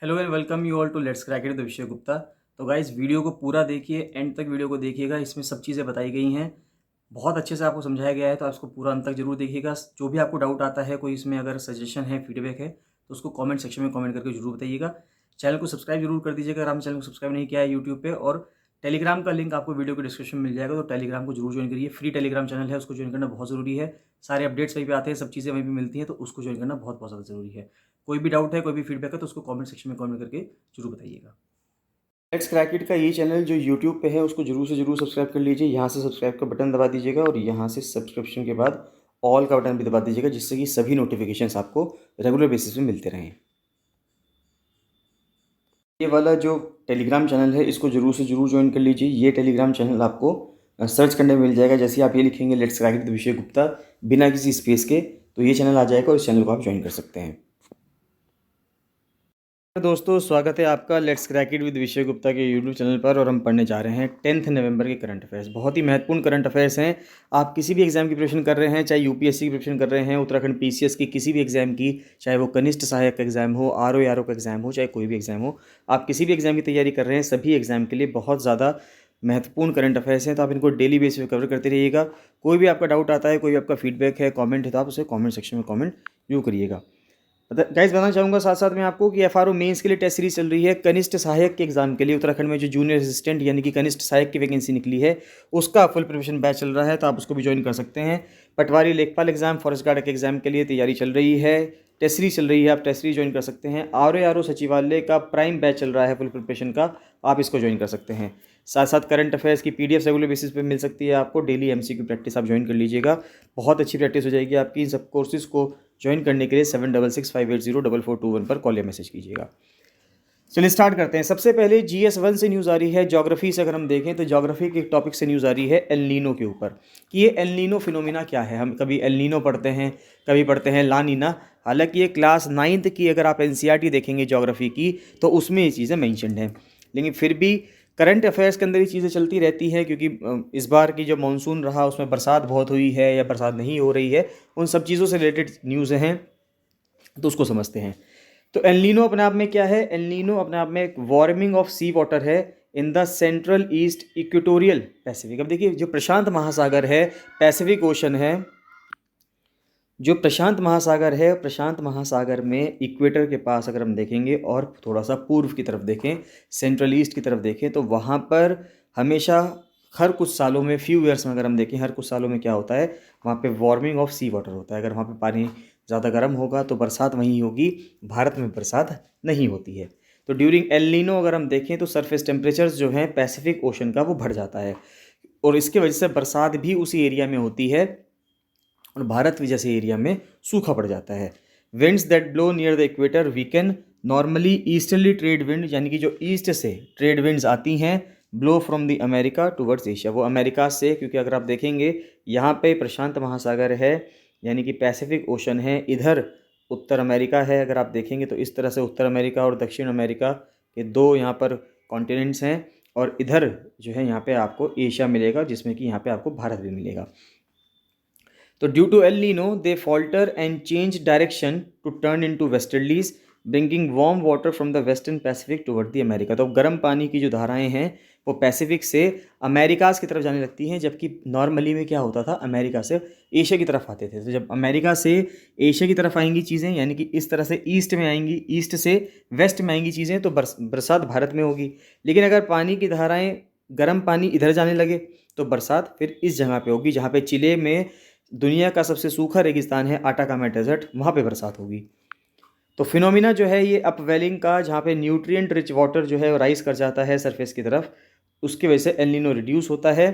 Hello and welcome you all to let's crack it the Vishay Gupta. तो guys video को पूरा देखिए, एंड तक वीडियो को देखिएगा। इसमें सब चीज़ें बताई गई हैं, बहुत अच्छे से आपको समझाया गया है, तो आप इसको पूरा अंत तक जरूर देखिएगा। जो भी आपको डाउट आता है, कोई इसमें अगर सजेशन है, फीडबैक है, तो उसको कमेंट सेक्शन में कमेंट करके जरूर बताइएगा। चैनल को सब्सक्राइब जरूर कर दीजिएगा अगर आपने चैनल को सब्सक्राइब नहीं किया है यूट्यूब पे। और टेलीग्राम का लिंक आपको वीडियो के डिस्क्रिप्शन में मिल जाएगा, तो टेलीग्राम को जरूर ज्वाइन करिए। फ्री टेलीग्राम चैनल है, उसको ज्वाइन करना बहुत ज़रूरी है। सारे अपडेट्स वहीं पे आते हैं, सब चीज़ें वहीं पे मिलती हैं, तो उसको ज्वाइन करना बहुत बहुत ज़्यादा ज़रूरी है। कोई भी डाउट है, कोई भी फीडबैक है, तो उसको कमेंट सेक्शन में कमेंट करके जरूर बताइएगा। लेट्स क्रैक इट का ये चैनल जो यूट्यूब पे है, उसको जरूर से जरूर सब्सक्राइब कर लीजिए। यहाँ से सब्सक्राइब का बटन दबा दीजिएगा और यहाँ से सब्सक्रिप्शन के बाद ऑल का बटन भी दबा दीजिएगा, जिससे कि सभी नोटिफिकेशंस आपको रेगुलर बेसिस पे मिलते रहें। ये वाला जो टेलीग्राम चैनल है, इसको जरूर से जरूर ज्वाइन कर लीजिए। ये टेलीग्राम चैनल आपको सर्च करने में मिल जाएगा। जैसे ही आप ये लिखेंगे let's crack it the Vishay Gupta बिना किसी स्पेस के, तो ये चैनल आ जाएगा और इस चैनल को आप ज्वाइन कर सकते हैं। दोस्तों, स्वागत है आपका लेट्स क्रैक इट विद विषय गुप्ता के यूट्यूब चैनल पर। और हम पढ़ने जा रहे हैं 10 नवंबर के करंट अफेयर्स। बहुत ही महत्वपूर्ण करंट अफेयर्स हैं। आप किसी भी एग्जाम की प्रिपरेशन कर रहे हैं, चाहे यूपीएससी की प्रिपरेशन कर रहे हैं, उत्तराखंड पीसीएस की किसी भी एग्जाम की, चाहे वो कनिष्ठ सहायक का एग्जाम हो, आरओ का एग्जाम हो, चाहे कोई भी एग्जाम हो, आप किसी भी एग्जाम की तैयारी कर रहे हैं, सभी एग्जाम के लिए बहुत ज़्यादा महत्वपूर्ण करंट अफेयर्स हैं। तो आप इनको डेली बेसिस पे कवर करते रहिएगा। कोई भी आपका डाउट आता है, कोई भी आपका फीडबैक है, कमेंट है, तो आप उसे कमेंट सेक्शन में कमेंट जरूर करिएगा। गाइस, बताना चाहूँगा साथ साथ में आपको कि एफआरओ मेंस के लिए टेस्ट सीरीज चल रही है। कनिष्ठ सहायक के एग्जाम के लिए उत्तराखंड में जो जूनियर असिस्टेंट यानी कि कनिष्ठ सहायक की वैकेंसी निकली है, उसका फुल प्रिपरेशन बैच चल रहा है, तो आप उसको भी ज्वाइन कर सकते हैं। पटवारी लेखपाल एग्जाम, फॉरेस्ट गार्ड के एग्जाम के लिए तैयारी चल रही है, टेस्ट सीरीज चल रही है, आप टेस्ट सीरीज ज्वाइन कर सकते हैं। आरओ सचिवालय का प्राइम बैच चल रहा है फुल प्रिपरेशन का, आप इसको ज्वाइन कर सकते हैं। साथ साथ करंट अफेयर्स की पीडीएफ रेगुलर बेसिस पे मिल सकती है आपको। डेली एमसीक्यू प्रैक्टिस आप ज्वाइन कर लीजिएगा, बहुत अच्छी प्रैक्टिस हो जाएगी आपकी। इन सब कोर्सेज को ज्वाइन करने के लिए 7665804421 पर कॉल या मैसेज कीजिएगा। चलिए स्टार्ट करते हैं। सबसे पहले GS1 से न्यूज़ आ रही है। ज्योग्राफी से अगर हम देखें तो ज्योग्राफी के टॉपिक से न्यूज़ आ रही है एल नीनो के ऊपर, कि ये एल नीनो फिनोमिना क्या है। हम कभी एल नीनो पढ़ते हैं, कभी पढ़ते हैं ला नीना। हालांकि ये क्लास 9th की अगर आप एनसीईआरटी देखेंगे ज्योग्राफी की, तो उसमें ये चीज़ें मैंशनड हैं, लेकिन फिर भी करंट अफेयर्स के अंदर ये चीज़ें चलती रहती हैं, क्योंकि इस बार की जो मानसून रहा उसमें बरसात बहुत हुई है या बरसात नहीं हो रही है, उन सब चीज़ों से रिलेटेड न्यूज़ हैं, तो उसको समझते हैं। तो एलनीनो अपने आप में क्या है? एलनीनो अपने आप में एक वार्मिंग ऑफ सी वाटर है in the central east equatorial Pacific. अब देखिए, जो प्रशांत महासागर है, पैसिफिक ओशन है, जो प्रशांत महासागर है, प्रशांत महासागर में इक्वेटर के पास अगर हम देखेंगे और थोड़ा सा पूर्व की तरफ देखें, सेंट्रल ईस्ट की तरफ देखें, तो वहाँ पर हमेशा हर कुछ सालों में, फ्यू ईयर्स में अगर हम देखें, हर कुछ सालों में क्या होता है, वहाँ पे वार्मिंग ऑफ सी वाटर होता है। अगर वहाँ पे पानी ज़्यादा गर्म होगा तो बरसात वहीं होगी, भारत में बरसात नहीं होती है। तो ड्यूरिंग एल नीनो अगर हम देखें तो सरफेस टेम्परेचर्स जो हैं पैसिफिक ओशन का, वो बढ़ जाता है, और इसके वजह से बरसात भी उसी एरिया में होती है और भारत जैसे एरिया में सूखा पड़ जाता है। Winds that blow near the equator weaken normally easterly trade wind, यानी कि जो ईस्ट से ट्रेड विंड्स आती हैं, blow from the America towards Asia, वो अमेरिका से, क्योंकि अगर आप देखेंगे यहाँ पे प्रशांत महासागर है, यानी कि पैसिफिक ओशन है, इधर उत्तर अमेरिका है। अगर आप देखेंगे तो इस तरह से उत्तर अमेरिका और दक्षिण अमेरिका के दो यहाँ पर कॉन्टिनेंट्स हैं, और इधर जो है यहाँ पे आपको एशिया मिलेगा, जिसमें कि यहाँ पे आपको भारत भी मिलेगा। तो due to El Nino they falter and change direction to turn into westerlies, bringing warm water from the western Pacific toward the America. तो गर्म पानी की जो धाराएं हैं वो पैसिफिक से अमेरिकाज की तरफ जाने लगती हैं, जबकि नॉर्मली में क्या होता था, अमेरिका से एशिया की तरफ आते थे। तो जब अमेरिका से एशिया की तरफ आएंगी चीज़ें, यानी कि इस तरह से ईस्ट में आएंगी, ईस्ट से वेस्ट में आएंगी चीज़ें, तो बरसात भारत में होगी। लेकिन अगर पानी की धाराएं, गर्म पानी इधर जाने लगे, तो बरसात फिर इस जगह पे होगी, जहाँ पे चिले में दुनिया का सबसे सूखा रेगिस्तान है, आटाकामा डेजर्ट, वहाँ पे बरसात होगी। तो फिनोमिना जो है ये अपवेलिंग का, जहाँ पे न्यूट्रिएंट रिच वाटर जो है वो राइज कर जाता है सरफेस की तरफ, उसकी वजह से एल नीनो रिड्यूस होता है।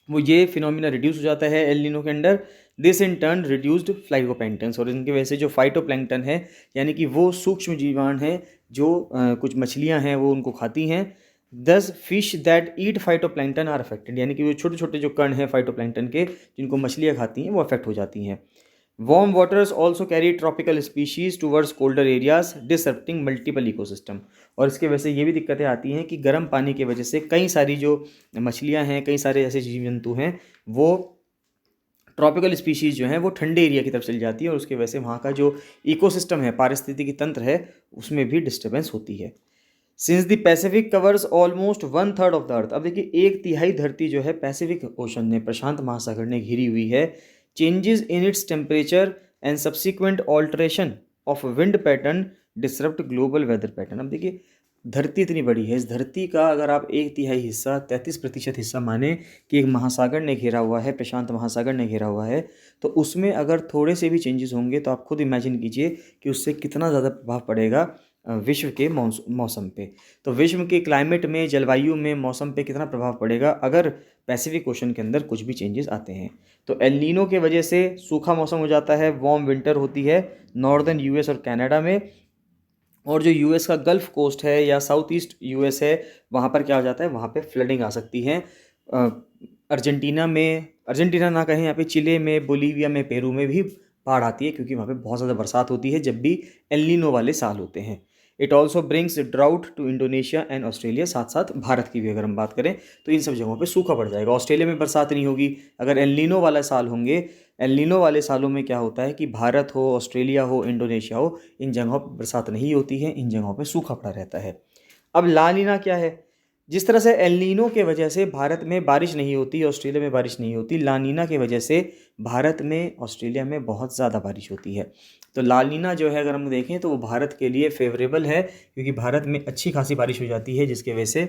वो ये फिनोमिना रिड्यूस हो जाता है एल नीनो के under. This in turn reduced phytoplanktons, और इनकी वजह से जो फाइटोप्लैंक्टन है, यानी कि वो सूक्ष्म जीवाणु हैं जो कुछ मछलियां हैं वो उनको खाती हैं। Thus fish that eat phytoplankton are affected, यानी कि वो छोटे छोटे जो कण हैं फाइटोप्लैंक्टन के, जिनको मछलियाँ खाती हैं, वो अफेक्ट हो जाती हैं। Warm waters also carry tropical species towards colder areas, disrupting multiple ecosystem, और इसके वजह से ये भी दिक्कतें आती हैं कि गर्म पानी की वजह से कई सारी जो मछलियाँ हैं, कई सारे ऐसे जीव जंतु हैं, वो ट्रॉपिकल स्पीशीज़ जो हैं वो ठंडे एरिया की तरफ चली जाती है और उसकी वजह से वहाँ का जो इकोसिस्टम है, पारिस्थितिकी तंत्र है, उसमें भी डिस्टर्बेंस होती है। Since the Pacific covers almost 1/3 of the earth, अब देखिए 1/3 धरती जो है पैसिफिक ओशन ने, प्रशांत महासागर ने घिरी हुई है। Changes in its temperature and subsequent alteration of wind pattern disrupt global weather pattern. अब देखिए धरती इतनी बड़ी है, इस धरती का अगर आप 1/3 हिस्सा, 33% हिस्सा माने कि एक महासागर ने घेरा हुआ है, प्रशांत महासागर ने घेरा हुआ है, तो उसमें अगर थोड़े से भी चेंजेस होंगे तो आप खुद इमेजिन कीजिए कि उससे कितना ज़्यादा प्रभाव पड़ेगा विश्व के मौसम पे। तो विश्व के क्लाइमेट में, जलवायु में, मौसम पे कितना प्रभाव पड़ेगा अगर पैसिफिक ओशन के अंदर कुछ भी चेंजेस आते हैं। तो एल नीनो के वजह से सूखा मौसम हो जाता है, वार्म विंटर होती है नॉर्दर्न यूएस और कनाडा में, और जो यूएस का गल्फ कोस्ट है या साउथ ईस्ट यूएस है, वहाँ पर क्या हो जाता है, वहाँ पे फ्लडिंग आ सकती है। अर्जेंटीना में, अर्जेंटीना ना कहें, यहाँ पे चिले में, बोलीविया में, पेरू में भी बाढ़ आती है क्योंकि वहाँ पे बहुत ज़्यादा बरसात होती है जब भी एल नीनो वाले साल होते हैं। It also brings drought to Indonesia and Australia. साथ साथ भारत की भी अगर हम बात करें तो इन सब जगहों पे सूखा पड़ जाएगा। ऑस्ट्रेलिया में बरसात नहीं होगी अगर एल नीनो वाला साल होंगे। एल नीनो वाले सालों में क्या होता है कि भारत हो, ऑस्ट्रेलिया हो, इंडोनेशिया हो, इन जगहों पर बरसात नहीं होती है, इन जगहों पे सूखा पड़ा रहता है। अब ला नीना क्या है? जिस तरह से एल नीनो के वजह से भारत में बारिश नहीं होती, ऑस्ट्रेलिया में बारिश नहीं होती, ला नीना की वजह से भारत में, ऑस्ट्रेलिया में बहुत ज़्यादा बारिश होती है। तो ला नीना जो है अगर हम देखें तो वो भारत के लिए फेवरेबल है क्योंकि भारत में अच्छी खासी बारिश हो जाती है जिसकी वजह से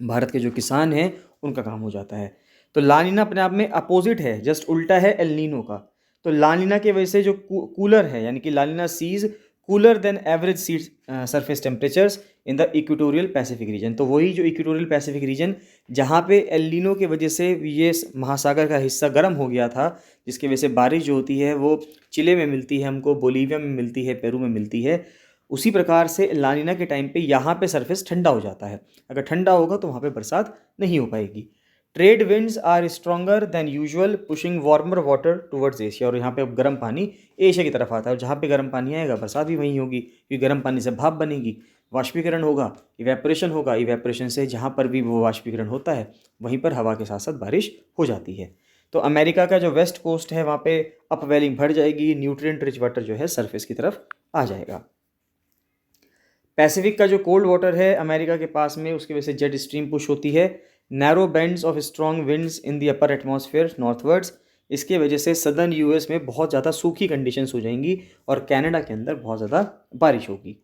भारत के जो किसान हैं उनका काम हो जाता है। तो ला नीना अपने आप में अपोजिट है, जस्ट उल्टा है एल नीनो का। तो ला नीना की वजह से जो कूलर है, यानी कि La Nina sees cooler than average sea surface temperatures in the equatorial Pacific region. तो वही जो इक्वेटोरियल पैसिफिक रीजन जहाँ पे एल नीनो की वजह से ये महासागर का हिस्सा गर्म हो गया था, जिसकी वजह से बारिश जो होती है वो चिले में मिलती है हमको, बोलीविया में मिलती है, पेरू में मिलती है, उसी प्रकार से ला नीना के टाइम पे यहाँ पे सरफेस ठंडा हो जाता है। अगर ठंडा होगा तो वहाँ पे बरसात नहीं हो पाएगी। Trade winds are stronger than usual pushing warmer water towards Asia. और यहाँ पे अब गर्म पानी एशिया की तरफ आता है और जहाँ पे गर्म पानी आएगा बरसात भी वहीं होगी क्योंकि गर्म पानी से भाप बनेगी, वाष्पीकरण होगा, इवेपोरेशन होगा, इवेपोरेशन से जहाँ पर भी वो वाष्पीकरण होता है वहीं पर हवा के साथ साथ बारिश हो जाती है। तो अमेरिका का जो वेस्ट कोस्ट है वहाँ पे अपवेलिंग बढ़ जाएगी, न्यूट्रिएंट रिच वाटर जो है सरफेस की तरफ आ जाएगा। पैसिफिक का जो कोल्ड वाटर है अमेरिका के पास में, उसकी वजह से जेट स्ट्रीम पुश होती है। Narrow bands of strong winds in the upper atmosphere northwards, इसके वजह से सदर्न यूएस में बहुत ज़्यादा सूखी कंडीशंस हो जाएंगी और कनाडा के अंदर बहुत ज़्यादा बारिश होगी।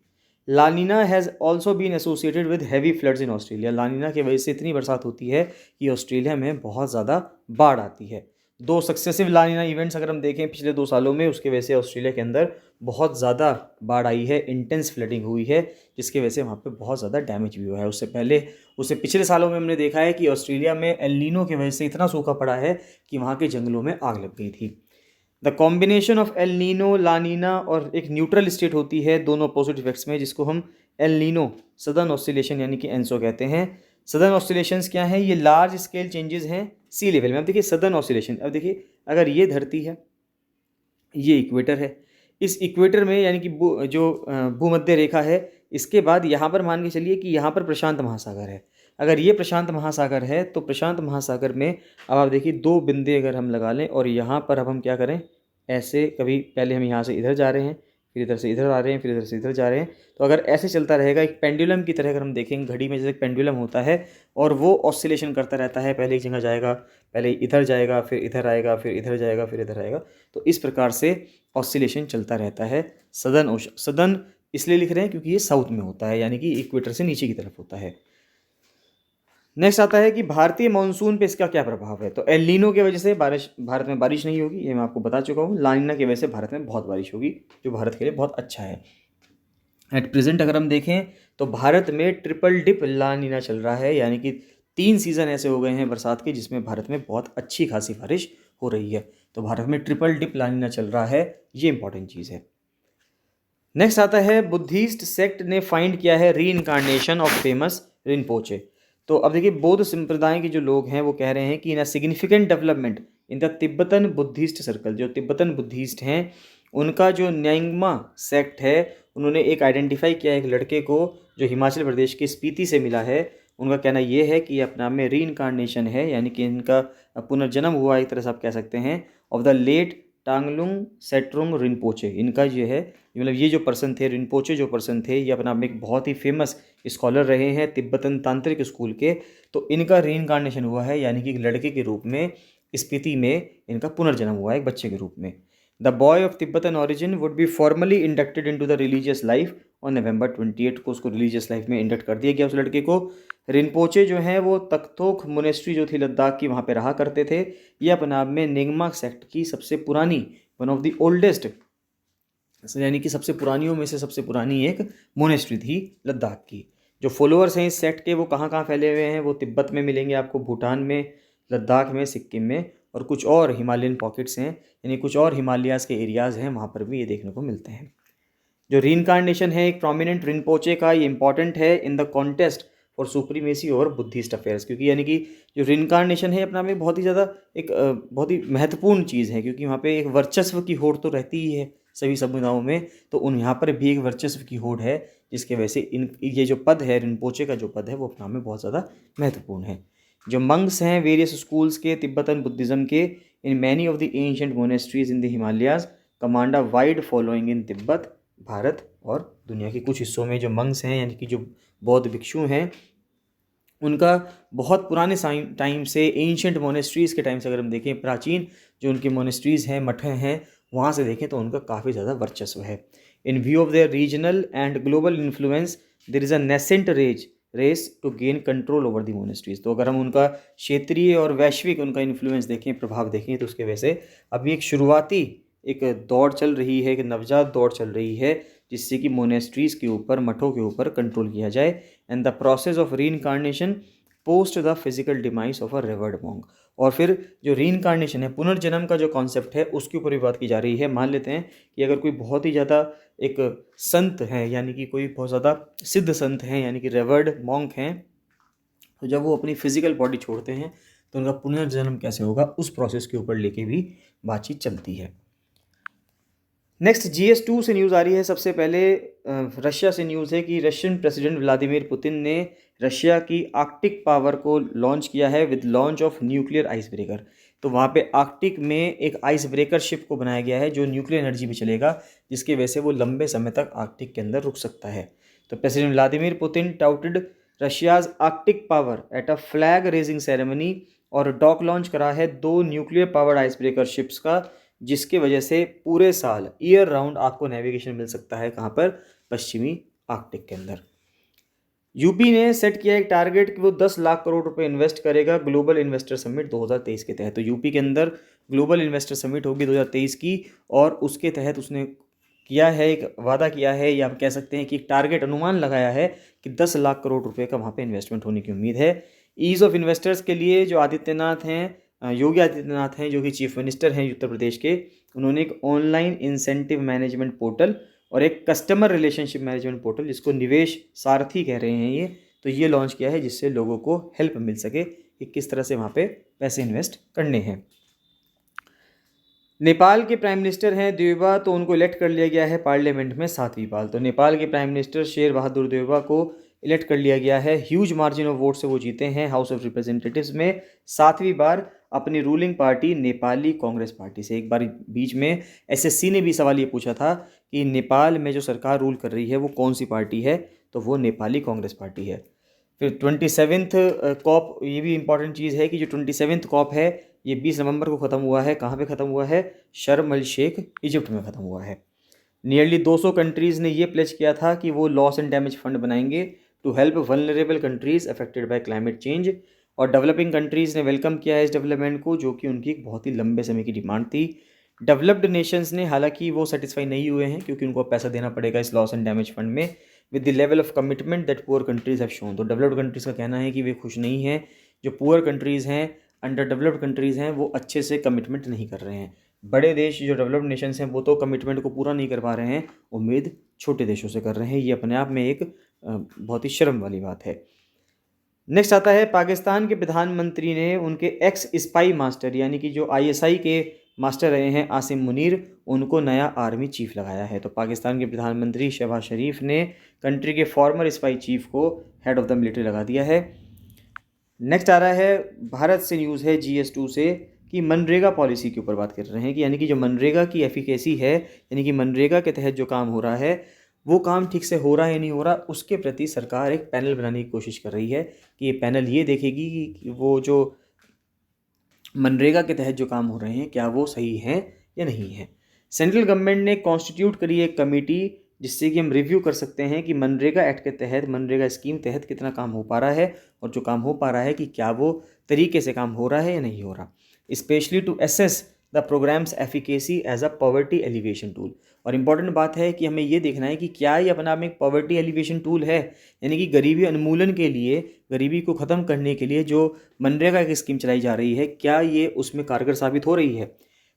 La Nina has also been associated with heavy floods in Australia. La Nina की वजह से इतनी बरसात होती है कि ऑस्ट्रेलिया में बहुत ज़्यादा बाढ़ आती है। 2 सक्सेसिव ला नीना इवेंट्स अगर हम देखें पिछले 2 सालों में, उसकी वजह से ऑस्ट्रेलिया के अंदर बहुत ज़्यादा बाढ़ आई है, इंटेंस फ्लडिंग हुई है, जिसकी वजह से वहाँ पे बहुत ज़्यादा डैमेज भी हुआ है। उससे पिछले सालों में हमने देखा है कि ऑस्ट्रेलिया में एल नीनो की वजह से इतना सूखा पड़ा है कि वहाँ के जंगलों में आग लग गई थी। The combination of El Nino, La Nina और एक न्यूट्रल स्टेट होती है दोनों अपोजिट इफेक्ट्स में, जिसको हम एल नीनो सदर्न ऑस्सिलेशन यानी कि एनसो कहते हैं। सदर्न ऑस्सिलेशंस क्या हैं? ये लार्ज स्केल चेंजेस हैं सी लेवल में। अब देखिए सदर्न ऑस्सिलेशन, अब देखिए अगर ये धरती है, ये इक्वेटर है, इस इक्वेटर में यानी कि भूमध्य रेखा है, इसके बाद यहाँ पर मान के चलिए कि यहाँ पर प्रशांत महासागर है। अगर ये प्रशांत महासागर है तो प्रशांत महासागर में अब आप देखिए 2 बिंदु अगर हम लगा लें और यहाँ पर अब हम क्या करें, ऐसे कभी पहले हम यहाँ से इधर जा रहे हैं, फिर इधर से इधर आ रहे हैं, फिर इधर से इधर जा रहे हैं, तो अगर ऐसे चलता रहेगा एक पेंडुलम की तरह, अगर हम देखेंगे घड़ी में जैसे एक पेंडुलम होता है और वो ऑसिलेशन करता रहता है, पहले एक जगह जाएगा, पहले इधर जाएगा, फिर इधर आएगा, फिर इधर जाएगा, फिर इधर आएगा, तो इस प्रकार से ऑसिलेशन चलता रहता है। सदर्न इसलिए लिख रहे हैं क्योंकि ये साउथ में होता है, यानी कि इक्वेटर से नीचे की तरफ होता है। नेक्स्ट आता है कि भारतीय मानसून पे इसका क्या प्रभाव है। तो एल नीनो की वजह से भारत में बारिश नहीं होगी, ये मैं आपको बता चुका हूँ। ला नीना की वजह से भारत में बहुत बारिश होगी, जो भारत के लिए बहुत अच्छा है। एट प्रेजेंट अगर हम देखें तो भारत में ट्रिपल डिप ला नीना चल रहा है, यानी कि 3 सीज़न ऐसे हो गए हैं बरसात के जिसमें भारत में बहुत अच्छी खासी बारिश हो रही है। तो भारत में ट्रिपल डिप ला नीना चल रहा है, ये इंपॉर्टेंट चीज़ है। नेक्स्ट आता है बुद्धिस्ट सेक्ट ने फाइंड किया है री इनकारनेशन ऑफ फेमस रिनपोचे। तो अब देखिए बौद्ध संप्रदाय के जो लोग हैं वो कह रहे हैं कि इन significant development in the Tibetan Buddhist circle, जो तिब्बतन बुद्धिस्ट हैं उनका जो न्यांगमा सेक्ट है, उन्होंने एक आइडेंटिफाई किया एक लड़के को जो हिमाचल प्रदेश के स्पीति से मिला है, उनका कहना ये है कि ये अपने आप में रीइंकार्नेशन है, यानी कि इनका पुनर्जन्म हुआ एक तरह से आप कह सकते हैं, ऑफ द लेट टांगलुंग सेट्रुंग रिनपोचे। इनका जो है मतलब ये जो पर्सन थे, रिनपोचे जो पर्सन थे, ये अपना में एक बहुत ही फेमस स्कॉलर रहे हैं तिब्बतन तांत्रिक स्कूल के। तो इनका रीइंकार्नेशन हुआ है, यानी कि एक लड़के के रूप में स्पीति में इनका पुनर्जन्म हुआ है एक बच्चे के रूप में। The boy of Tibetan origin would be formally inducted into the religious life और नवंबर 28 को उसको रिलीजियस लाइफ में इंडक्ट कर दिया गया उस लड़के को। रिनपोचे जो हैं वो तख्तोक मोनेस्ट्री जो थी लद्दाख की, वहाँ पे रहा करते थे। ये अपने आप में निंगमा सेक्ट की सबसे पुरानी, वन ऑफ द ओल्डेस्ट, यानी कि सबसे पुरानियों में से सबसे पुरानी एक मोनेस्ट्री थी लद्दाख की। जो फॉलोअर्स हैं इस सेक्ट के वो कहाँ कहाँ फैले हुए हैं, वो तिब्बत में मिलेंगे आपको, भूटान में, लद्दाख में, सिक्किम में, और कुछ और हिमालयन पॉकेट्स हैं, यानी कुछ और हिमालयाज़ के एरियाज़ हैं, वहाँ पर भी ये देखने को मिलते हैं। जो रीइंकार्नेशन है एक प्रोमिनेंट रिनपोचे का, ये इंपॉर्टेंट है in the contest for supremacy और बुद्धिस्ट अफेयर्स, क्योंकि यानी कि जो रीइंकार्नेशन है अपना में बहुत ही ज़्यादा एक बहुत ही महत्वपूर्ण चीज़ है, क्योंकि वहाँ पे एक वर्चस्व की होड़ तो रहती ही है सभी समुदायों में, तो उन यहाँ पर भी एक वर्चस्व की होड़ है, जिसके वजह से इन ये जो पद है रिनपोचे का जो पद है वो अपना में बहुत ज़्यादा महत्वपूर्ण है। जो मंक्स हैं वेरियस स्कूल्स के तिब्बतन बुद्धिज़्म के, in many of the ancient monasteries in the Himalayas command a wide following in Tibet, Bharat और दुनिया के कुछ हिस्सों में जो मंक्स हैं, यानी कि जो बौद्ध भिक्षु हैं, उनका बहुत पुराने टाइम से, एंशिएंट मोनेस्ट्रीज़ के टाइम से अगर हम देखें, प्राचीन जो उनके मोनेस्ट्रीज़ हैं, मठ हैं, वहाँ से देखें तो उनका काफ़ी ज़्यादा वर्चस्व है। In view of their regional and global influence there is a nascent race to gain control over the monasteries. तो अगर हम उनका क्षेत्रीय और वैश्विक उनका इन्फ्लुएंस देखें, प्रभाव देखें, तो उसके वजह से अभी एक शुरुआती एक दौड़ चल रही है, एक नवजात दौड़ चल रही है, जिससे कि मोनेस्ट्रीज़ के ऊपर, मठों के ऊपर कंट्रोल किया जाए। And the process of reincarnation post the physical demise of a reward monk. और फिर जो रीइंकार्नेशन है, पुनर्जन्म का जो कॉन्सेप्ट है, उसके ऊपर भी बात की जा रही है। मान लेते हैं कि अगर कोई बहुत ही ज़्यादा एक संत है, यानी कि कोई बहुत ज़्यादा सिद्ध संत हैं, यानी कि रेवर्ड मॉन्क हैं, तो जब वो अपनी फिजिकल बॉडी छोड़ते हैं तो उनका पुनर्जन्म कैसे होगा, उस प्रोसेस के ऊपर लेके भी बातचीत चलती है। नेक्स्ट GS2 से न्यूज़ आ रही है। सबसे पहले रशिया से न्यूज़ है कि रशियन प्रेसिडेंट व्लादिमीर पुतिन ने रशिया की आर्कटिक पावर को लॉन्च किया है with launch of nuclear ice breaker. तो वहाँ पे आर्कटिक में एक आइस ब्रेकर शिप को बनाया गया है जो न्यूक्लियर एनर्जी पे चलेगा, जिसकी वजह से वो लंबे समय तक आर्कटिक के अंदर रुक सकता है। तो president Vladimir Putin touted Russia's Arctic power at a flag raising ceremony, और डॉक लॉन्च करा है 2 nuclear powered ice breaker ships का, जिसके वजह से पूरे साल ईयर राउंड आपको नेविगेशन मिल सकता है। कहाँ पर? पश्चिमी आर्कटिक के अंदर। यूपी ने सेट किया एक टारगेट कि वो 10 लाख करोड़ रुपए इन्वेस्ट करेगा ग्लोबल इन्वेस्टर समिट 2023 के तहत। तो यूपी के अंदर ग्लोबल इन्वेस्टर समिट होगी 2023 की, और उसके तहत उसने किया है, एक वादा किया है, या आप कह सकते हैं कि एक टारगेट, अनुमान लगाया है कि 10 लाख करोड़ रुपए का वहाँ पे इन्वेस्टमेंट होने की उम्मीद है। ईज़ ऑफ इन्वेस्टर्स के लिए जो आदित्यनाथ हैं, योगी आदित्यनाथ हैं, जो कि चीफ मिनिस्टर हैं उत्तर प्रदेश के, उन्होंने एक ऑनलाइन इंसेंटिव मैनेजमेंट पोर्टल और एक कस्टमर रिलेशनशिप मैनेजमेंट पोर्टल, जिसको निवेश सारथी कह रहे हैं ये लॉन्च किया है, जिससे लोगों को हेल्प मिल सके कि किस तरह से वहाँ पे पैसे इन्वेस्ट करने हैं। नेपाल के प्राइम मिनिस्टर हैं देवबा, तो उनको इलेक्ट कर लिया गया है पार्लियामेंट में 7वीं बार। तो नेपाल के प्राइम मिनिस्टर शेर बहादुर देवबा को इलेक्ट कर लिया गया है, ह्यूज मार्जिन ऑफ वोट से वो जीते हैं हाउस ऑफ रिप्रेजेंटेटिव्स में 7वीं बार अपनी ruling party Nepali Congress party से। एक बार बीच में SSC ने भी सवाल ये पूछा था कि नेपाल में जो सरकार रूल कर रही है वो कौन सी पार्टी है, तो वो नेपाली कांग्रेस पार्टी है। फिर 27th कॉप, ये भी इंपॉर्टेंट चीज़ है कि जो 27th कॉप है ये 20 नवंबर को ख़त्म हुआ है। कहाँ पे ख़त्म हुआ है? शर्म अल शेख, इजिप्ट में ख़त्म हुआ है। नियरली 200 कंट्रीज़ ने ये प्लेज किया था कि वो लॉस एंड डैमेज फंड बनाएंगे to help vulnerable countries affected by climate change, और डेवलपिंग कंट्रीज़ ने वेलकम किया है इस डेवलपमेंट को, जो कि उनकी एक बहुत ही लंबे समय की डिमांड थी। डेवलप्ड नेशंस ने, हालांकि वो सेटिस्फाई नहीं हुए हैं, क्योंकि उनको पैसा देना पड़ेगा इस लॉस एंड डैमेज फंड में, with the level of commitment that poor countries have shown. तो डेवलप्ड कंट्रीज़ का कहना है कि वे खुश नहीं हैं, जो पुअर कंट्रीज़ हैं, अंडर डेवलप्ड कंट्रीज़ हैं, वो अच्छे से कमिटमेंट नहीं कर रहे हैं। बड़े देश जो डेवलप्ड नेशंस हैं वो तो कमिटमेंट को पूरा नहीं कर पा रहे हैं, उम्मीद छोटे देशों से कर रहे हैं। ये अपने आप में एक बहुत ही शर्म वाली बात है। नेक्स्ट आता है, पाकिस्तान के प्रधानमंत्री ने उनके एक्स स्पाई मास्टर, यानी कि जो ISI के मास्टर रहे हैं आसिम मुनीर, उनको नया आर्मी चीफ लगाया है। तो पाकिस्तान के प्रधानमंत्री शहबाज शरीफ ने कंट्री के फॉर्मर स्पाई चीफ को हेड ऑफ द मिलिट्री लगा दिया है। नेक्स्ट आ रहा है भारत से न्यूज़ है GS2 से कि मनरेगा पॉलिसी के ऊपर बात कर रहे हैं कि यानी कि जो मनरेगा की एफिकेसी है, यानी कि मनरेगा के तहत जो काम हो रहा है वो काम ठीक से हो रहा है या नहीं हो रहा, उसके प्रति सरकार एक पैनल बनाने की कोशिश कर रही है कि ये पैनल ये देखेगी कि वो जो मनरेगा के तहत जो काम हो रहे हैं क्या वो सही हैं या नहीं है। सेंट्रल गवर्नमेंट ने कॉन्स्टिट्यूट करी एक कमेटी जिससे कि हम रिव्यू कर सकते हैं कि मनरेगा एक्ट के तहत, मनरेगा स्कीम तहत कितना काम हो पा रहा है, और जो काम हो पा रहा है कि क्या वो तरीके से काम हो रहा है या नहीं हो रहा, specially to assess the programme's efficacy as a poverty alleviation tool. और इम्पॉर्टेंट बात है कि हमें ये देखना है कि क्या ये अपना में एक पॉवर्टी एलिवेशन टूल है, यानी कि गरीबी उन्मूलन के लिए, गरीबी को ख़त्म करने के लिए जो मनरेगा की स्कीम चलाई जा रही है क्या ये उसमें कारगर साबित हो रही है।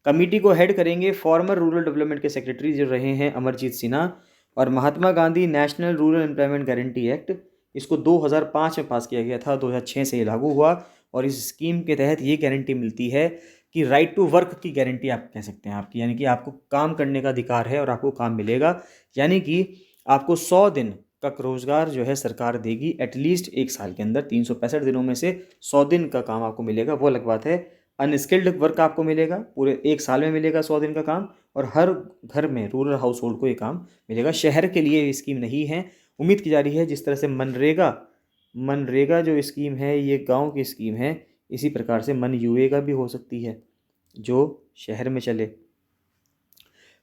कमेटी को हेड करेंगे फॉर्मर रूरल डेवलपमेंट के सेक्रेटरी जो रहे हैं अमरजीत सिन्हा, और Mahatma Gandhi national rural employment guarantee act, इसको 2005 में पास किया गया था, 2006 से ये लागू हुआ। और इस स्कीम के तहत ये गारंटी मिलती है कि राइट टू वर्क की गारंटी आप कह सकते हैं आपकी, यानी कि आपको काम करने का अधिकार है और आपको काम मिलेगा, यानी कि आपको 100 दिन का रोजगार जो है सरकार देगी एटलीस्ट एक साल के अंदर, 365 दिनों में से 100 दिन का काम आपको मिलेगा, वो अलग बात है। अनस्किल्ड वर्क आपको मिलेगा, पूरे एक साल में मिलेगा 100 दिन का काम, और हर घर में रूरल हाउस होल्ड को ये काम मिलेगा। शहर के लिए ये स्कीम नहीं है। उम्मीद की जा रही है जिस तरह से मनरेगा मनरेगा जो स्कीम है ये गांव की स्कीम है, इसी प्रकार से मनयूएगा भी हो सकती है जो शहर में चले।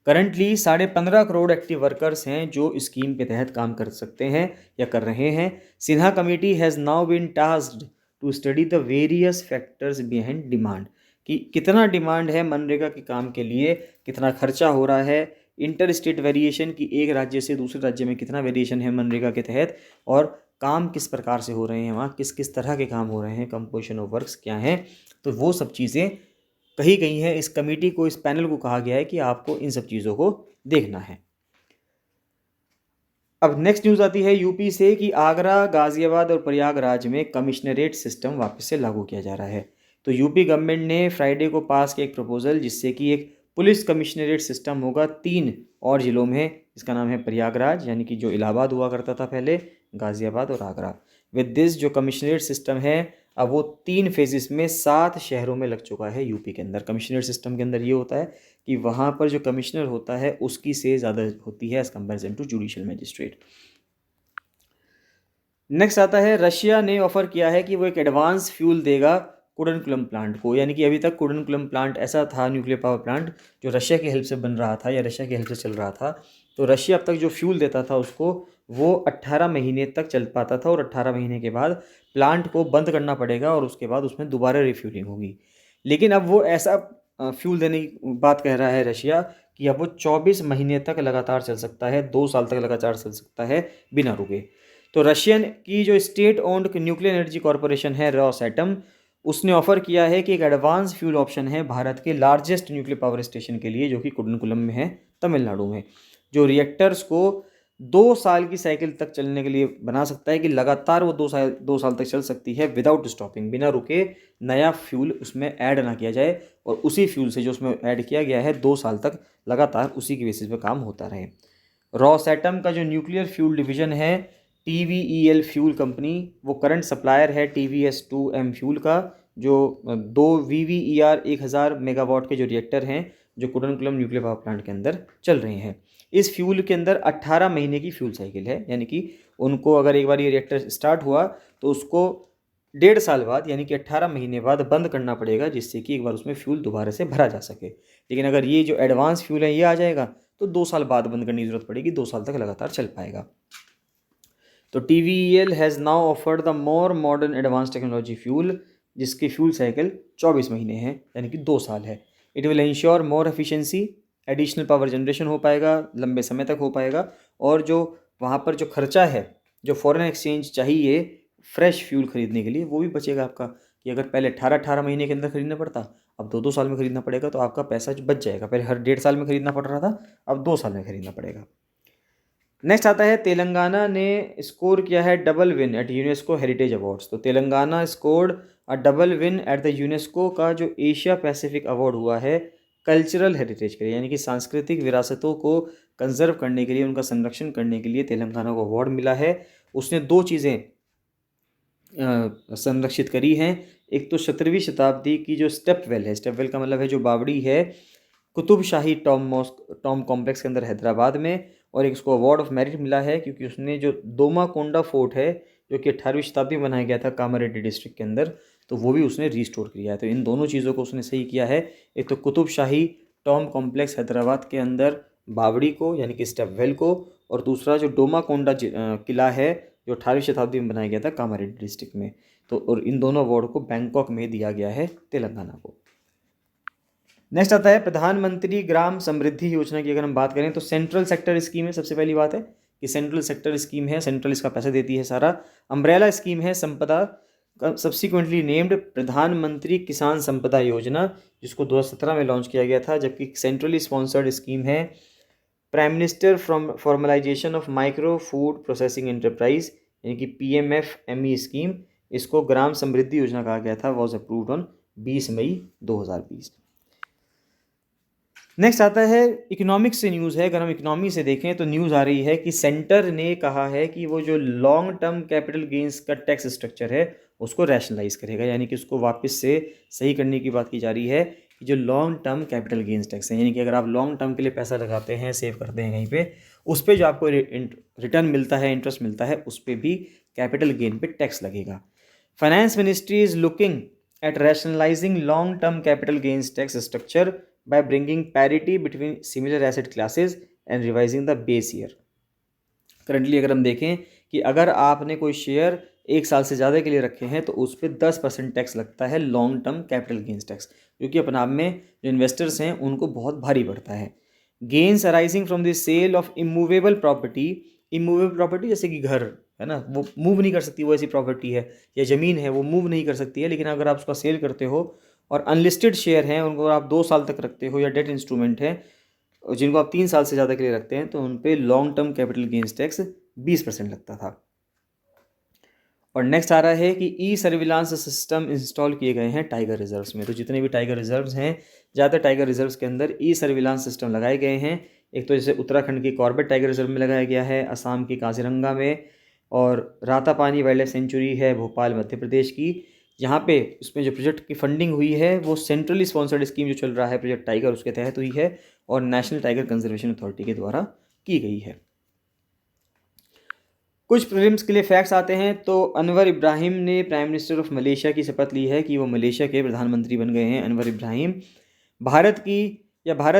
करंटली 15.5 करोड़ एक्टिव वर्कर्स हैं जो स्कीम के तहत काम कर सकते हैं या कर रहे हैं। Sinha committee has now been tasked to study the various factors behind demand, कि कितना डिमांड है मनरेगा के काम के लिए, कितना खर्चा हो रहा है, इंटर स्टेट वेरिएशन की एक राज्य से दूसरे राज्य में कितना वेरिएशन है मनरेगा के तहत, और काम किस प्रकार से हो रहे हैं वहाँ, किस किस तरह के काम हो रहे हैं, कंपोजिशन ऑफ वर्क्स क्या हैं। तो वो सब चीज़ें कही गई हैं। इस कमेटी को, इस पैनल को कहा गया है कि आपको इन सब चीज़ों को देखना है। अब नेक्स्ट न्यूज़ आती है यूपी से कि आगरा, गाज़ियाबाद और प्रयागराज में कमिश्नरेट सिस्टम वापस से लागू किया जा रहा है। तो यूपी गवर्नमेंट ने फ्राइडे को पास किया एक प्रपोजल जिससे कि एक पुलिस कमिश्नरेट सिस्टम होगा 3 और ज़िलों में। इसका नाम है प्रयागराज, यानी कि जो इलाहाबाद हुआ करता था पहले, गाज़ियाबाद और आगरा। विद दिस जो कमिश्नरेट सिस्टम है अब वो 3 फेजेस में 7 शहरों में लग चुका है यूपी के अंदर। कमिश्नरेट सिस्टम के अंदर ये होता है कि वहाँ पर जो कमिश्नर होता है उसकी से ज़्यादा होती है as comparison to judicial magistrate. Next आता है रशिया ने ऑफर किया है कि वो एक एडवांस फ्यूल देगा कुडनकुलम प्लांट को, यानी कि अभी तक कुडनकुलम प्लांट ऐसा था न्यूक्लियर पावर प्लांट जो रशिया की हेल्प से बन रहा था या रशिया की हेल्प से चल रहा था। तो रशिया अब तक जो फ्यूल देता था उसको वो 18 महीने तक चल पाता था, और 18 महीने के बाद प्लांट को बंद करना पड़ेगा और उसके बाद उसमें दोबारा रिफ्यूलिंग होगी। लेकिन अब वो ऐसा फ्यूल देने की बात कह रहा है रशिया कि अब वो 24 महीने तक लगातार चल सकता है, 2 साल तक लगातार चल सकता है बिना रुके। तो रशियन की जो state owned nuclear energy corporation है रॉसएटम, उसने ऑफर किया है कि एक एडवांस फ्यूल ऑप्शन है भारत के लार्जेस्ट न्यूक्लियर पावर स्टेशन के लिए जो कि कुडनकुलम में है, तमिलनाडु में, जो रिएक्टर्स को 2 साल की साइकिल तक चलने के लिए बना सकता है, कि लगातार वो 2 साल तक चल सकती है विदाउट स्टॉपिंग, बिना रुके नया फ्यूल उसमें ऐड ना किया जाए, और उसी फ्यूल से जो उसमें ऐड किया गया है 2 साल तक लगातार उसी की बेसिस पे काम होता रहे। रॉसएटम का जो न्यूक्लियर फ्यूल डिवीजन है TVEL फ्यूल कंपनी, वो करंट सप्लायर है TVS2M फ्यूल का, जो 2 VVER 1000 मेगावाट के जो रिएक्टर हैं जो कुडनकुलम न्यूक्लियर पावर प्लांट के अंदर चल रहे हैं। इस फ्यूल के अंदर 18 महीने की फ्यूल साइकिल है, यानी कि उनको अगर एक बार ये रिएक्टर स्टार्ट हुआ तो उसको 1.5 साल बाद, यानी कि 18 महीने बाद बंद करना पड़ेगा, जिससे कि एक बार उसमें फ्यूल दोबारा से भरा जा सके। लेकिन अगर ये जो एडवांस फ्यूल है ये आ जाएगा तो 2 साल बाद बंद करने की जरूरत पड़ेगी, 2 साल तक लगातार चल पाएगा। तो TVEL has now offered the more modern advance technology fuel, जिसकी फ्यूल साइकिल 24 महीने है, यानी कि 2 साल है। It will ensure more efficiency, additional power generation हो पाएगा, लंबे समय तक हो पाएगा, और जो वहाँ पर जो खर्चा है, जो फॉरेन एक्सचेंज चाहिए फ्रेश फ्यूल खरीदने के लिए, वो भी बचेगा आपका, कि अगर पहले 18 महीने के अंदर खरीदना पड़ता, अब 2 साल में खरीदना पड़ेगा, तो आपका पैसा बच जाएगा। पहले हर 1.5 साल में खरीदना पड़ रहा था, अब 2 साल में खरीदना पड़ेगा। नेक्स्ट आता है तेलंगाना ने स्कोर किया है double win at UNESCO heritage awards. तो Telangana scored a double win at the UNESCO का जो एशिया पैसिफिक अवार्ड हुआ है कल्चरल हेरिटेज के लिए, यानी कि सांस्कृतिक विरासतों को कंजर्व करने के लिए, उनका संरक्षण करने के लिए तेलंगाना को अवार्ड मिला है। उसने 2 चीज़ें संरक्षित करी हैं। एक तो 17वीं शताब्दी की जो स्टेप वेल है, स्टेप वेल का मतलब है जो बावड़ी है, कुतुब शाही टॉम कॉम्प्लेक्स के अंदर हैदराबाद में। और एक उसको अवार्ड ऑफ मेरिट मिला है क्योंकि उसने जो दोमाकोंडा फोर्ट है जो कि 18वीं शताब्दी में बनाया गया था कामारेड्डी डिस्ट्रिक्ट के अंदर, तो वो भी उसने रिस्टोर किया है। तो इन दोनों चीज़ों को उसने सही किया है। एक तो कुतुब शाही टॉम कॉम्प्लेक्स हैदराबाद के अंदर बावड़ी को यानी कि स्टेप वेल को, और दूसरा जो डोमाकोंडा किला है जो 18वीं शताब्दी में बनाया गया था कामारेड्डी डिस्ट्रिक्ट में। तो और इन दोनों अवार्ड को बैंकॉक में दिया गया है तेलंगाना को। नेक्स्ट आता है प्रधानमंत्री ग्राम समृद्धि योजना की। अगर हम बात करें तो सेंट्रल सेक्टर स्कीम है। सबसे पहली बात है कि सेंट्रल सेक्टर स्कीम है, सेंट्रल इसका पैसा देती है सारा। अम्ब्रेला स्कीम है संपदा, सब्सिक्वेंटली नेम्ड प्रधानमंत्री किसान संपदा योजना, जिसको 2017 में लॉन्च किया गया था। जबकि सेंट्रली स्पॉन्सर्ड स्कीम है prime minister from formalisation of micro food processing enterprise यानी कि PMFME स्कीम। इसको ग्राम समृद्धि योजना कहा गया था। Was approved on 20 May 2020। Next आता है इकोनॉमिक्स से न्यूज़ है। अगर हम इकोनॉमी से देखें तो न्यूज़ आ रही है कि सेंटर ने कहा है कि वो जो लॉन्ग टर्म कैपिटल गेंस का टैक्स स्ट्रक्चर है उसको रैशनलाइज करेगा, यानी कि उसको वापस से सही करने की बात की जा रही है कि जो long term capital gains tax है, यानी कि अगर आप लॉन्ग टर्म के लिए पैसा लगाते हैं, सेव करते हैं कहीं पे, उस पर जो आपको रिटर्न मिलता है, इंटरेस्ट मिलता है, उस पर भी कैपिटल गेन पे टैक्स लगेगा। Finance ministry is looking at rationalising long term capital gains tax structure by bringing parity between similar asset classes and revising the base year। Currently अगर हम देखें कि अगर आपने कोई शेयर 1 साल से ज़्यादा के लिए रखे हैं तो उस पर 10% टैक्स लगता है, long term capital gains tax, जो कि अपने आप में जो इन्वेस्टर्स हैं उनको बहुत भारी पड़ता है। Gains arising from the sale of immovable property, immovable property जैसे कि घर है ना, वो मूव नहीं कर सकती, वो ऐसी प्रॉपर्टी है, या ज़मीन है वो मूव नहीं कर सकती है, लेकिन अगर आप उसका सेल करते हो और अनलिस्टेड शेयर हैं उनको आप 2 साल तक रखते हो, या डेट इंस्ट्रूमेंट है जिनको आप 3 साल से ज़्यादा के लिए रखते हैं, तो उन पे long term capital gains tax 20% लगता था। और नेक्स्ट आ रहा है कि ई सर्विलांस सिस्टम इंस्टॉल किए गए हैं टाइगर रिजर्व्स में। तो जितने भी टाइगर रिजर्व्स हैं, ज़्यादातर टाइगर रिजर्व्स के अंदर ई सर्विलांस सिस्टम लगाए गए हैं। एक तो जैसे उत्तराखंड की कॉर्बेट टाइगर रिजर्व में लगाया गया है, असम की काजीरंगा में, और रातापानी वाइल्ड लाइफ सेंचुरी है भोपाल मध्य प्रदेश की। यहाँ पे उसमें जो प्रोजेक्ट की फंडिंग हुई है वो सेंट्रली स्पॉन्सर्ड स्कीम जो चल रहा है प्रोजेक्ट टाइगर, उसके तहत हुई है और नेशनल टाइगर कंजर्वेशन अथॉरिटी के द्वारा की गई है। कुछ प्रीलिम्स के लिए फैक्ट्स आते हैं तो अनवर इब्राहिम ने प्राइम मिनिस्टर ऑफ मलेशिया की शपथ ली है कि वो मलेशिया के प्रधानमंत्री बन गए हैं अनवर इब्राहिम। भारत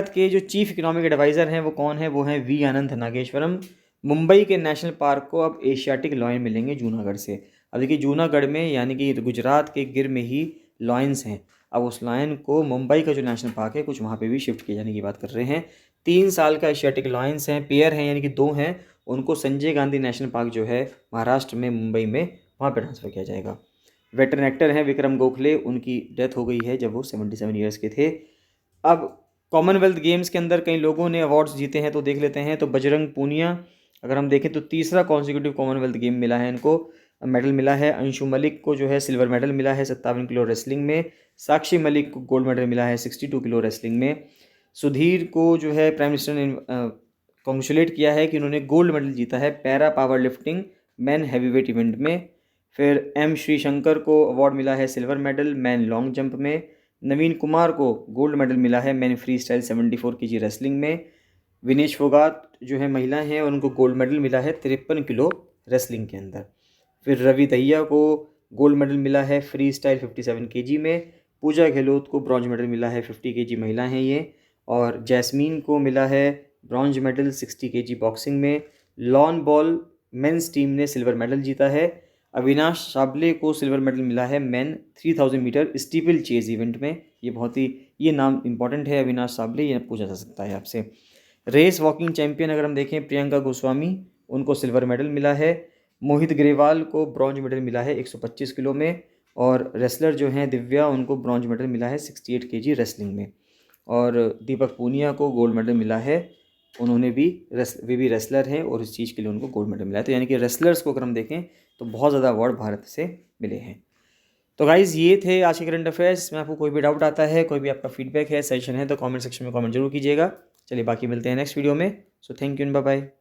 के जो चीफ इकोनॉमिक एडवाइज़र हैं वो कौन है, वो हैं वी अनंत नागेश्वरम। मुंबई के नेशनल पार्क को अब एशियाटिक लॉयन मिलेंगे जूनागढ़ से। अब देखिए जूनागढ़ में यानी कि गुजरात के गिर में ही लॉयंस हैं, अब उस लॉयन को मुंबई का जो नेशनल पार्क है कुछ वहाँ पे भी शिफ्ट किए जाने की बात कर रहे हैं। 3 साल का एशियाटिक लॉयंस हैं, पेयर हैं यानी कि 2 हैं, उनको संजय गांधी नेशनल पार्क जो है महाराष्ट्र में मुंबई में वहाँ पर ट्रांसफ़र किया जाएगा। वेटरन एक्टर हैं विक्रम गोखले, उनकी डेथ हो गई है जब वो 77 ईयर्स के थे। अब कॉमनवेल्थ गेम्स के अंदर कई लोगों ने अवार्ड्स जीते हैं तो देख लेते हैं। तो बजरंग पूनिया अगर हम देखें तो तीसरा कॉन्सिक्यूटिव कॉमनवेल्थ गेम मिला है इनको, मेडल मिला है। अंशु मलिक को जो है सिल्वर मेडल मिला है 57 किलो रेसलिंग में। साक्षी मलिक को गोल्ड मेडल मिला है 62 किलो रेसलिंग में। सुधीर को जो है प्राइम मिनिस्टर ने कॉन्ग्रेचुलेट किया है कि उन्होंने गोल्ड मेडल जीता है para power lifting man heavyweight event में। फिर एम श्रीशंकर को अवार्ड मिला है silver medal man long jump में। नवीन कुमार को गोल्ड मेडल मिला है man free style 74 kg wrestling में। विनेश फोगाट जो है महिला हैं और उनको गोल्ड मेडल मिला है 53 किलो रेसलिंग के अंदर। फिर रवि दहिया को गोल्ड मेडल मिला है फ्री स्टाइल 57 kg में। पूजा गहलोत को ब्रॉन्ज मेडल मिला है 50 kg महिला हैं ये। और जैस्मीन को मिला है ब्रॉन्ज मेडल 60 kg बॉक्सिंग में। लॉन बॉल मेंस टीम ने सिल्वर मेडल जीता है। अविनाश साबले को सिल्वर मेडल मिला है man 3000 metre steeplechase event में। ये नाम इंपॉर्टेंट है अविनाश साबले, ये पूछा जा सकता है आपसे। रेस वॉकिंग चैंपियन अगर हम देखें प्रियंका गोस्वामी, उनको सिल्वर मेडल मिला है। मोहित ग्रेवाल को ब्रॉन्ज मेडल मिला है 125 किलो में। और रेसलर जो हैं दिव्या, उनको ब्रॉन्ज मेडल मिला है 68 kg रेसलिंग में। और दीपक पूनिया को गोल्ड मेडल मिला है, उन्होंने भी वे भी रेसलर हैं और इस चीज़ के लिए उनको गोल्ड मेडल मिला है। तो यानी कि रेसलर्स को अगर हम देखें तो बहुत ज़्यादा अवार्ड भारत से मिले हैं। तो गाइज़ ये थे आज के करंट अफेयर्स। इसमें आपको कोई भी डाउट आता है, कोई भी आपका फीडबैक है, सजेशन है तो कमेंट सेक्शन में कमेंट जरूर कीजिएगा। चलिए बाकी मिलते हैं नेक्स्ट वीडियो में। So thank you and bye bye.